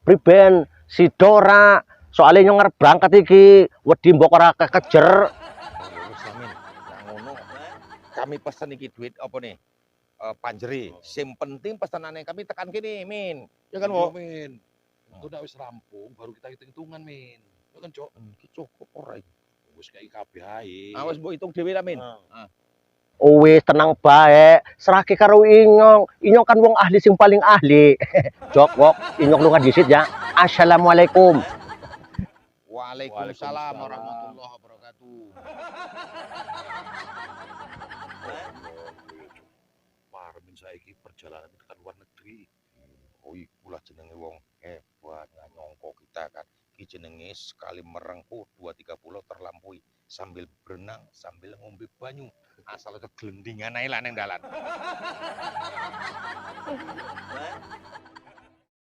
priben si Dora soalnya ngarep berangkat iki wedi mbok ora kekejer. Wis Min, nah ngono. Kami pesen iki duit apa nih? Panjeri. Sing penting pesanane kami tekan kene, Min. Ya kan, Wo? Min. Itu udah wis rampung, baru kita hitung-hitungan, Min. Ya kan, Cok? Cukup ora iki. Wis kayak kabeh ae. Wis mbok hitung dhewe lah, Min. Oh wis tenang bae, serahke karo Inyong. Inyong kan wong ahli sing paling ahli. Jok, wok, Inyong lunga disit ya. Assalamualaikum. Waalaikumsalam warahmatullahi wabarakatuh. Parmin saiki perjalanan ke luar negeri. Oh iku lah jenenge wong hebat, nggak nyongko kita kan. Iki jenenge sekali merengkuh 2-3 pulau terlampaui sambil berenang, sambil ngombe banyu. Asal keglendingan ae lah nang dalan.